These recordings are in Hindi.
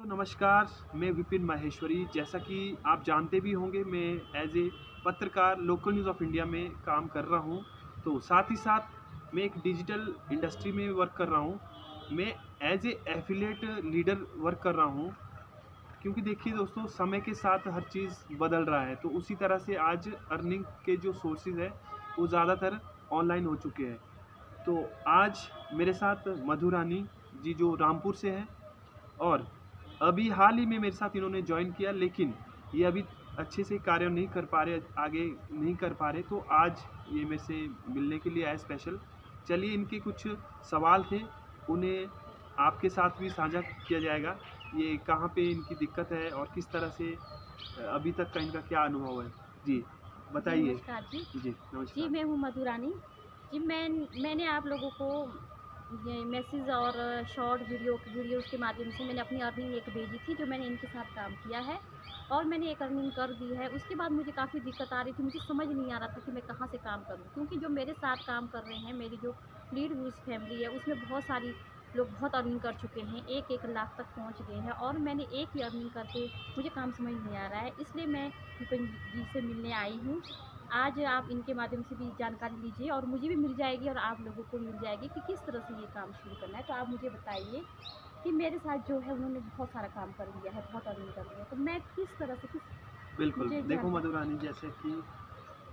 तो नमस्कार, मैं विपिन माहेश्वरी। जैसा कि आप जानते भी होंगे, मैं एज ए पत्रकार लोकल न्यूज़ ऑफ इंडिया में काम कर रहा हूँ। तो साथ ही साथ मैं एक डिजिटल इंडस्ट्री में वर्क कर रहा हूँ। मैं as a affiliate leader work कर रहा हूँ, क्योंकि देखिए दोस्तों, समय के साथ हर चीज़ बदल रहा है। तो उसी तरह से आज अर्निंग के जो सोर्सेज है वो ज़्यादातर ऑनलाइन हो चुके हैं। तो आज मेरे साथ मधु रानी जी, जो रामपुर से हैं, और अभी हाल ही में मेरे साथ इन्होंने ज्वाइन किया, लेकिन ये अभी अच्छे से कार्य नहीं कर पा रहे, आगे नहीं कर पा रहे। तो आज ये मेरे से मिलने के लिए आए स्पेशल। चलिए, इनके कुछ सवाल थे, उन्हें आपके साथ भी साझा किया जाएगा। ये कहाँ पे इनकी दिक्कत है और किस तरह से अभी तक का इनका क्या अनुभव है। जी जी, बताइए। नमस्कार जी। जी जी, नमस्कार। मैं हूँ मधु रानी। जी, मैंने आप लोगों को ये मैसेज और शॉर्ट वीडियोज़ के माध्यम से मैंने अपनी अर्निंग एक भेजी थी, जो मैंने इनके साथ काम किया है और मैंने एक अर्निंग कर दी है। उसके बाद मुझे काफ़ी दिक्कत आ रही थी, मुझे समझ नहीं आ रहा था कि मैं कहाँ से काम करूँ? क्योंकि जो मेरे साथ काम कर रहे हैं, मेरी जो लीड व्यूज़ फैमिली है, उसमें बहुत सारी लोग बहुत अर्निंग कर चुके हैं, 1-1 लाख तक पहुँच गए हैं और मैंने एक ही अर्निंग करके मुझे काम समझ नहीं आ रहा है। इसलिए मैं विपिन जी से मिलने आई हूँ। आज आप इनके माध्यम से भी जानकारी लीजिए और मुझे भी मिल जाएगी और आप लोगों को मिल जाएगी कि किस तरह से ये काम शुरू करना है। तो आप मुझे बताइए कि मेरे साथ जो है उन्होंने बहुत सारा काम कर लिया है, बहुत अर्निंग कर लिया है, तो मैं किस तरह से बिल्कुल, मुझे देखो जानकारी। मधु रानी, जैसे कि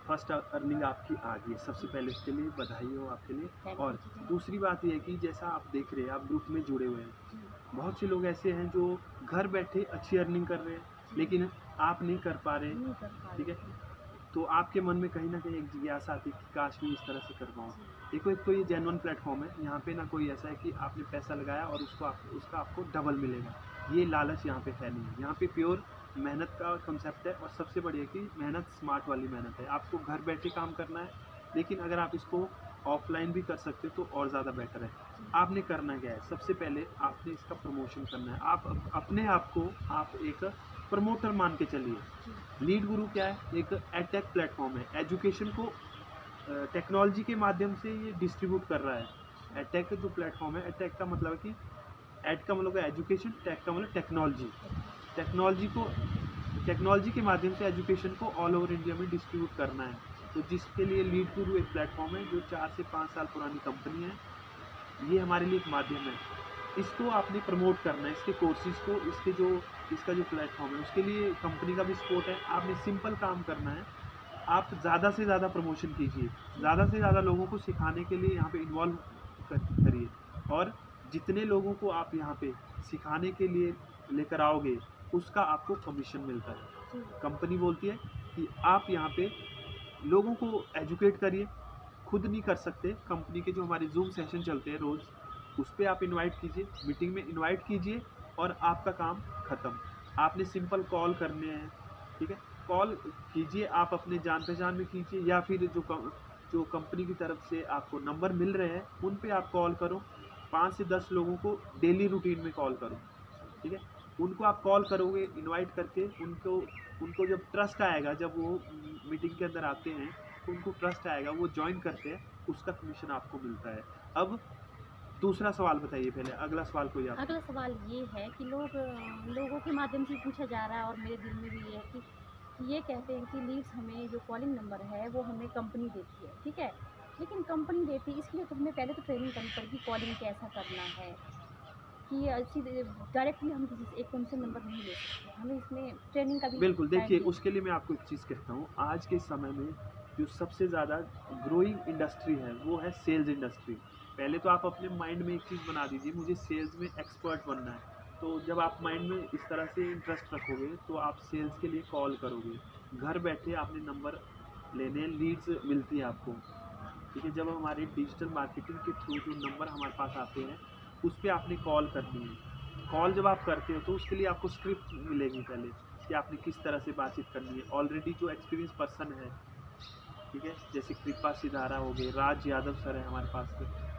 फर्स्ट अर्निंग आपकी आ गई है, सबसे पहले उसके लिए बधाई हो आपके लिए। थैंक यू और जी, थैंक दूसरी बात ये है कि जैसा आप देख रहे हैं, आप ग्रुप में जुड़े हुए हैं। यू। बहुत से लोग ऐसे हैं जो घर बैठे अच्छी अर्निंग कर रहे हैं, जी, लेकिन आप नहीं कर पा रहे। नहीं कर पा ठीक रही है, थी। तो आपके मन में कहीं ना कहीं एक जिज्ञासा आती है कि काश मैं इस तरह से कर पाऊँ। जी, देखो, एक तो ये जेन्युइन प्लेटफॉर्म है, यहाँ पे ना कोई ऐसा है कि आपने पैसा लगाया और उसका आपको डबल मिलेगा। ये लालच यहाँ पे है नहीं है। यहाँ पे प्योर मेहनत का कंसेप्ट है, और सबसे बढ़िया कि मेहनत स्मार्ट वाली मेहनत है। आपको घर बैठे काम करना है, लेकिन अगर आप इसको ऑफलाइन भी कर सकते हो तो और ज़्यादा बेटर है। जी, आपने करना क्या है? सबसे पहले आपने इसका प्रमोशन करना है। आप अपने आप को आप एक प्रमोटर मान के चलिए। जी, लीड गुरु क्या है? एक एडटेक प्लेटफॉर्म है। एजुकेशन को टेक्नोलॉजी के माध्यम से ये डिस्ट्रीब्यूट कर रहा है। एडटेक जो प्लेटफॉर्म है, एडटेक का मतलब है कि एड का मतलब है एजुकेशन, टेक का मतलब टेक्नोलॉजी। टेक्नोलॉजी को टेक्नोलॉजी के माध्यम से एजुकेशन को ऑल ओवर इंडिया में डिस्ट्रीब्यूट करना है। तो जिसके लिए लीड गुरु एक प्लेटफॉर्म है, जो 4 से 5 साल पुरानी कंपनी है। ये हमारे लिए एक माध्यम है। इसको आपने प्रमोट करना है, इसके कोर्सेज़ को, इसका जो प्लेटफ़ॉर्म है, उसके लिए कंपनी का भी सपोर्ट है। आपने सिंपल काम करना है। आप ज़्यादा से ज़्यादा प्रमोशन कीजिए, जी, ज़्यादा से ज़्यादा लोगों को सिखाने के लिए यहाँ पे इन्वॉल्व करिए। और जितने लोगों को आप यहाँ पे सिखाने के लिए लेकर आओगे, उसका आपको कमीशन मिलता है। जी, कंपनी बोलती है कि आप यहाँ पे लोगों को एजुकेट करिए। खुद नहीं कर सकते, कंपनी के जो हमारे ज़ूम सेशन चलते हैं रोज़, उस पे आप इनवाइट कीजिए, मीटिंग में इनवाइट कीजिए, और आपका काम ख़त्म। आपने सिंपल कॉल करने हैं। ठीक है? कॉल कीजिए, आप अपने जान-पहचान में कीजिए, या फिर जो कंपनी की तरफ से आपको नंबर मिल रहे हैं, उन पे आप कॉल करो। 5 से 10 लोगों को डेली रूटीन में कॉल करो। ठीक है? उनको आप कॉल करोगे इनवाइट करके, उनको उनको जब ट्रस्ट आएगा, जब वो मीटिंग के अंदर आते हैं, तो उनको ट्रस्ट आएगा, वो जॉइन करते हैं, उसका कमीशन आपको मिलता है। अब दूसरा सवाल बताइए, पहले अगला सवाल कोई आपका? अगला सवाल ये है कि लोगों के माध्यम से पूछा जा रहा है और मेरे दिल में भी ये है कि ये कहते हैं कि लीड्स हमें जो कॉलिंग नंबर है वो हमें कंपनी देती है, ठीक है? लेकिन कंपनी देती है इसके लिए तो हमें पहले तो ट्रेनिंग करनी पड़ेगी, कॉलिंग कैसा करना है कि सीधे डायरेक्टली हम किसी से एक कौन से नंबर नहीं ले सकते, हमें इसमें ट्रेनिंग का भी बिल्कुल, टाइम देखिए, देना। उसके लिए मैं आपको एक चीज़ कहता हूँ। आज के समय में जो सबसे ज़्यादा ग्रोइंग इंडस्ट्री है, वो है सेल्स इंडस्ट्री। पहले तो आप अपने माइंड में एक चीज़ बना दीजिए, मुझे सेल्स में एक्सपर्ट बनना है। तो जब आप माइंड में इस तरह से इंटरेस्ट रखोगे, तो आप सेल्स के लिए कॉल करोगे। घर बैठे आपने नंबर लेने, लीड्स मिलती है आपको। ठीक है? जब हमारे डिजिटल मार्केटिंग के थ्रू जो नंबर हमारे पास आते हैं, उस पे आपने कॉल करनी है। कॉल जब आप करते हो, तो उसके लिए आपको स्क्रिप्ट मिलेगी पहले, कि आपने किस तरह से बातचीत करनी है। ऑलरेडी जो एक्सपीरियंस पर्सन है, ठीक है, जैसे कृपा सिधारा हो गए, राज यादव सर है हमारे पास,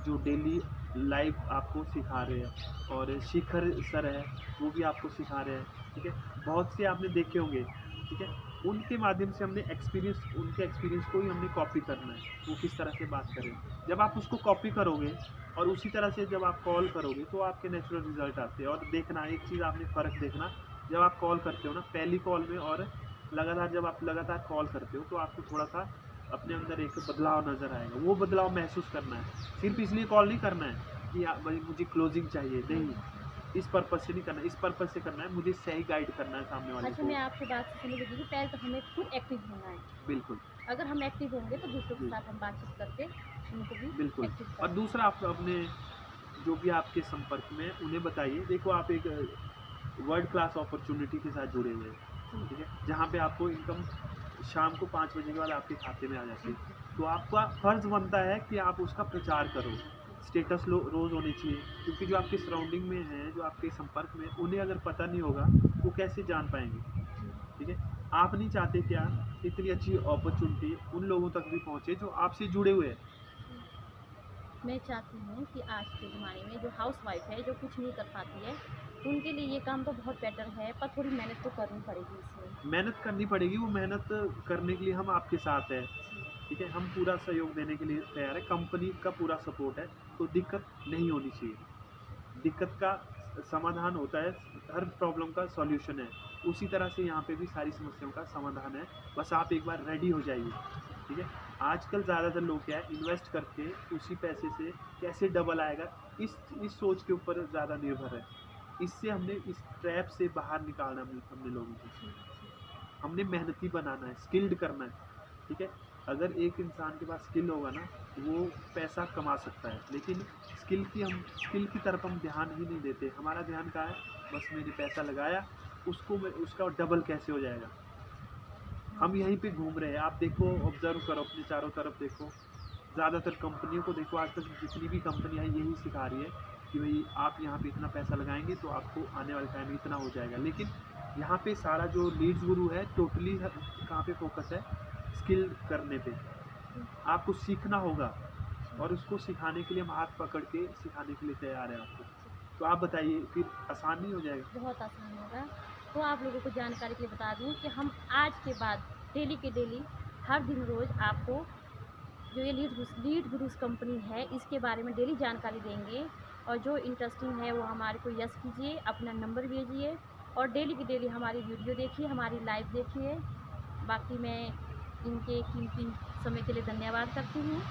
जो डेली लाइव आपको सिखा रहे हैं, और शिखर सर है, वो भी आपको सिखा रहे हैं। ठीक है? बहुत से आपने देखे होंगे। ठीक है? उनके माध्यम से हमने उनके एक्सपीरियंस को ही हमने कॉपी करना है, वो किस तरह से बात करें। जब आप उसको कॉपी करोगे और उसी तरह से जब आप कॉल करोगे तो आपके नेचुरल रिजल्ट आते हैं। और देखना एक चीज़ आपने फ़र्क देखना, जब आप कॉल करते हो ना पहली कॉल में और लगातार जब आप लगातार कॉल करते हो तो आपको थोड़ा सा अपने अंदर एक बदलाव नज़र आएगा। वो बदलाव महसूस करना है, सिर्फ इसलिए कॉल नहीं करना है कि भाई मुझे क्लोजिंग चाहिए, नहीं, इस पर्पज़ से नहीं करना, इस पर्पज़ से करना है मुझे सही गाइड करना है सामने वाले अच्छा, को। मैं आपकी बात से समझ लीजिए, पहले तो हमें खुद एक्टिव होना है। बिल्कुल। अगर हम एक्टिव होंगे तो दूसरों के जी, साथ हम बातचीत करके उनको भी बिल्कुल। एक्टिव और कर। दूसरा आप अपने जो भी आपके संपर्क में हैं, उन्हें बताइए, देखो आप एक वर्ल्ड क्लास अपॉर्चुनिटी के साथ जुड़े हुए हैं, ठीक है? जहाँ पे आपको इनकम शाम को 5 बजे के बाद आपके खाते में आ जाती है। तो आपका फ़र्ज़ बनता है कि आप उसका प्रचार करो। स्टेटस लो रोज़ होनी चाहिए, क्योंकि जो आपके सराउंडिंग में हैं, जो आपके संपर्क में हैं, उन्हें अगर पता नहीं होगा, वो कैसे जान पाएँगे, ठीक है? आप नहीं चाहते क्या इतनी अच्छी अपॉर्चुनिटी उन लोगों तक भी पहुँचे जो आपसे जुड़े हुए हैं? मैं चाहती हूँ कि आज के ज़माने में जो हाउसवाइफ है, जो कुछ नहीं कर पाती है, उनके लिए ये काम तो बहुत बेटर है, पर थोड़ी मेहनत तो करनी पड़ेगी इसमें। मेहनत करनी पड़ेगी, वो मेहनत करने के लिए हम आपके साथ हैं, ठीक है? हम पूरा सहयोग देने के लिए तैयार हैं, कंपनी का पूरा सपोर्ट है, तो दिक्कत नहीं होनी चाहिए। दिक्कत का समाधान होता है, हर प्रॉब्लम का सॉल्यूशन है। उसी तरह से यहाँ पे भी सारी समस्याओं का समाधान है, बस आप एक बार रेडी हो जाइए, ठीक है? आजकल ज़्यादातर लोग क्या है, इन्वेस्ट करके उसी पैसे से कैसे डबल आएगा, इस सोच के ऊपर ज़्यादा निर्भर है। इससे हमने इस ट्रैप से बाहर निकालना है हमने लोगों को। हमने मेहनती बनाना है, स्किल्ड करना है, ठीक है? अगर एक इंसान के पास स्किल होगा ना, वो पैसा कमा सकता है, लेकिन स्किल की तरफ हम ध्यान ही नहीं देते। हमारा ध्यान कहाँ है? बस मैंने पैसा लगाया, उसका डबल कैसे हो जाएगा? हम यहीं पे घूम रहे हैं। आप देखो, ऑब्ज़र्व करो, अपने चारों तरफ देखो, ज़्यादातर कंपनियों को देखो, आज तक जितनी भी कंपनियाँ हैं यही सिखा रही है कि भई आप यहाँ पे इतना पैसा लगाएँगे तो आपको आने वाले टाइम में इतना हो जाएगा। लेकिन यहाँ पे सारा जो लीड्स गुरु है टोटली कहाँ पे फ़ोकस है? स्किल करने पे। आपको सीखना होगा और उसको सिखाने के लिए हम हाथ पकड़ के सिखाने के लिए तैयार हैं आपको। तो आप बताइए, फिर आसान नहीं हो जाएगा? बहुत आसान होगा। तो आप लोगों को जानकारी के लिए बता दूँ कि हम आज के बाद डेली के डेली हर दिन रोज़ आपको जो ये लीड गुरुज़ कंपनी है, इसके बारे में डेली जानकारी देंगे। और जो इंटरेस्टिंग है वो हमारे को यस कीजिए, अपना नंबर भेजिए और डेली की डेली हमारी वीडियो देखिए, हमारी लाइव देखिए। बाकी मैं इनके कीमती समय के लिए धन्यवाद करती हूँ।